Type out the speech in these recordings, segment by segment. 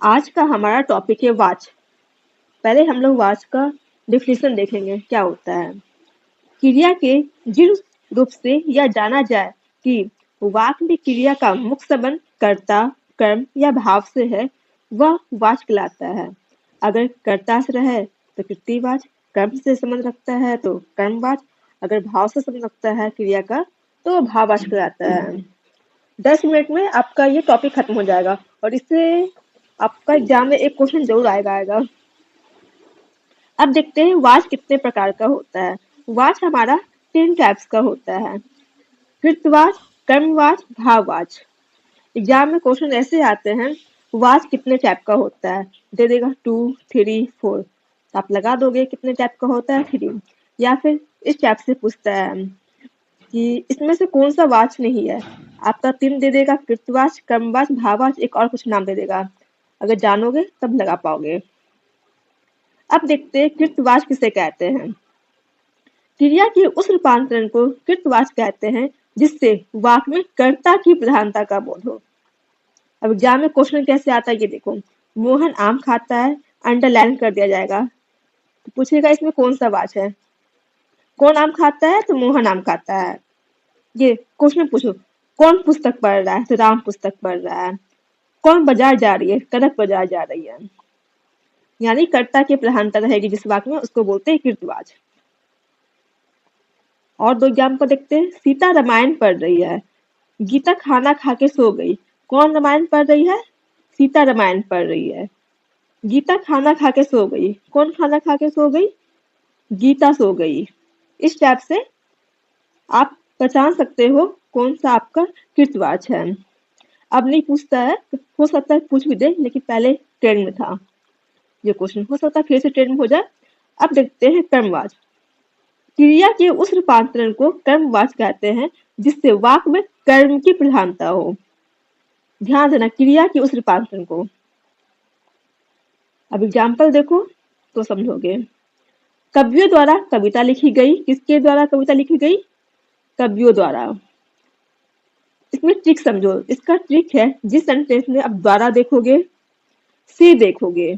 आज का हमारा टॉपिक है वाच। पहले हम लोग वाच का डिफिनेशन देखेंगे क्या होता है। क्रिया के जिस रूप से यह जाना जाए कि वाक्य में क्रिया का मुख्य संबंध कर्ता, कर्म या भाव से है, वह वाच कहलाता है। अगर कर्ता से रहे तो कृतिवाच, कर्म से संबंध रखता है तो कर्मवाच, अगर भाव से संबंध रखता है क्रिया का तो भाववाच कहलाता है। 10 मिनट में आपका ये टॉपिक खत्म हो जाएगा और इससे आपका एग्जाम में एक क्वेश्चन जरूर आएगा। अब देखते हैं वाच कितने प्रकार का होता है। वाच हमारा 10 टाइप्स का होता है। कृतवाच, कर्मवाच, भाववाच। एग्जाम में क्वेश्चन ऐसे आते हैं, वाच कितने टाइप का होता है, दे देगा 2, 3, 4। आप लगा दोगे कितने टाइप का होता है 3, या फिर इस टाइप से पूछता है कि इसमें से कौन सा वाच नहीं है। आपका 3 दे देगा, कृतवाच, कर्मवाच, भाववाच, एक और कुछ नाम दे देगा। अगर जानोगे तब लगा पाओगे। अब देखते हैं कृतवाच किसे कहते हैं। क्रिया के उस रूपांतरण को कृतवाच कहते हैं जिससे वाक्य में कर्ता की प्रधानता का बोध हो। अब एग्जाम में क्वेश्चन कैसे आता है ये देखो। मोहन आम खाता है, अंडरलाइन कर दिया जाएगा, तो पूछेगा इसमें कौन सा वाच है। कौन आम खाता है तो मोहन आम खाता है। ये क्वेश्चन पूछो, कौन पुस्तक पढ़ रहा है तो राम पुस्तक पढ़ रहा है। कौन बाजार जा रही है, कनक बाजार जा रही है। यानी कर्ता की प्रधानता रहेगी जिस वाक्य में, उसको बोलते हैं कृतवाच। और 2 एग्जाम्पल देखते हैं। सीता रामायण पढ़ रही है, गीता खाना खा के सो गई। कौन रामायण पढ़ रही है, सीता रामायण पढ़ रही है। गीता खाना खा के सो गई, कौन खाना खा के सो गई, गीता सो गई। इस टाइप से आप पहचान सकते हो कौन सा आपका कृतवाच है। अब नहीं पूछता है, हो सकता है पूछ भी दे, लेकिन पहले ट्रेंड में था ये क्वेश्चन, हो सकता है फिर से ट्रेंड में हो जाए। अब देखते हैं कर्मवाच। क्रिया के उस रूपांतरण को कर्मवाच कहते हैं जिससे वाक्य में कर्म की प्रधानता हो। ध्यान देना, क्रिया के उस रूपांतरण को। अब एग्जाम्पल देखो तो समझोगे। कवियों द्वारा कविता लिखी गई, किसके द्वारा कविता लिखी गई, कवियों द्वारा। इसमें ट्रिक समझो, इसका ट्रिक है जिस सेंटेंस में आप द्वारा देखोगे, से देखोगे,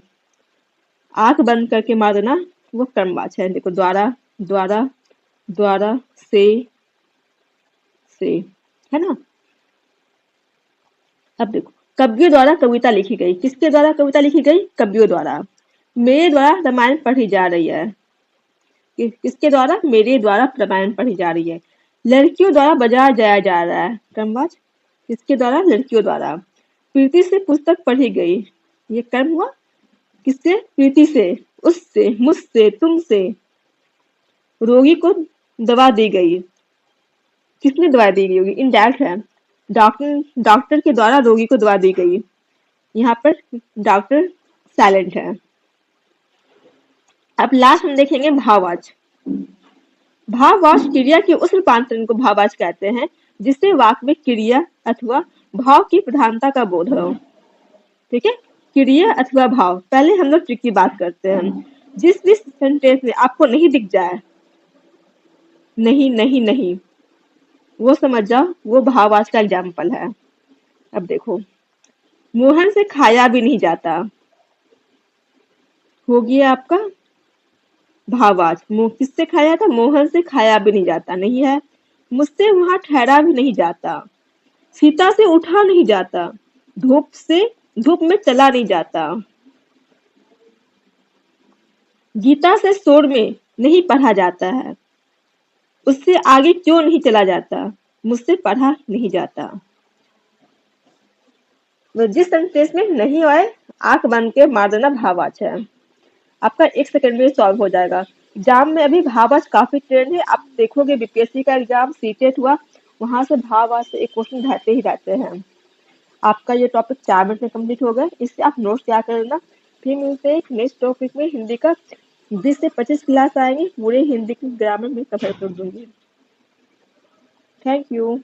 आंख बंद करके मार देना, वो कर्मवाच है। देखो द्वारा, द्वारा, द्वारा, से, है ना। अब देखो, कवियों द्वारा कविता लिखी गई, किसके द्वारा कविता लिखी गई, कवियों द्वारा। मेरे द्वारा रामायण पढ़ी जा रही है, किसके द्वारा, मेरे द्वारा रामायण पढ़ी जा रही है। लड़कियों द्वारा बाजार जाया जा रहा है, कर्मवाच, किसके द्वारा, लड़कियों द्वारा। प्रीति से पुस्तक पढ़ी गई, ये कर्म हुआ, किससे, प्रीति से, उससे, मुझसे, तुमसे। रोगी को दवा दी गई, किसने दवा दी गई होगी, इनडायरेक्ट है। डॉक्टर के द्वारा रोगी को दवा दी गई, यहाँ पर डॉक्टर साइलेंट है। अब लास्ट में देखेंगे भाववाच। भाववाच क्रिया के उस रूपांतरण को भाववाच कहते हैं जिससे वाक्य में क्रिया अथवा भाव की प्रधानता का बोध हो। ठीक है, क्रिया अथवा भाव। पहले हम लोग ट्रिक की बात करते हैं। जिस भी सेंटेंस में आपको नहीं दिख जाए, नहीं नहीं नहीं, वो समझ जाओ वो भाववाच का एग्जाम्पल है। अब देखो, मोहन से खाया भी नहीं जाता, हो गया आपका भाववाच। किससे खाया था, मोहन से खाया भी नहीं जाता, नहीं है। मुझसे वहां ठहरा भी नहीं जाता, सीता से उठा नहीं जाता, धूप में चला नहीं जाता, गीता से शोर में नहीं पढ़ा जाता है, उससे आगे क्यों नहीं चला जाता, मुझसे पढ़ा नहीं जाता। तो जिस सेंटेंस में नहीं आए, आंख बंद के मार देना भाववाच है। आपका 1 सेकंड में सॉल्व हो जाएगा। एग्जाम में अभी भाववाच काफी ट्रेंड है। आप देखोगे बीपीएससी का एग्जाम सीटेट हुआ, वहां से भाववाच से एक क्वेश्चन रहते ही रहते हैं। आपका ये टॉपिक 4 मिनट में कंप्लीट हो गया, इससे आप नोट्स तैयार कर लेना। फिर मिलते हैं नेक्स्ट टॉपिक में। हिंदी का 20 से 25 क्लास आएंगे, पूरे हिंदी की ग्रामर में कवर कर दूंगी। Thank you.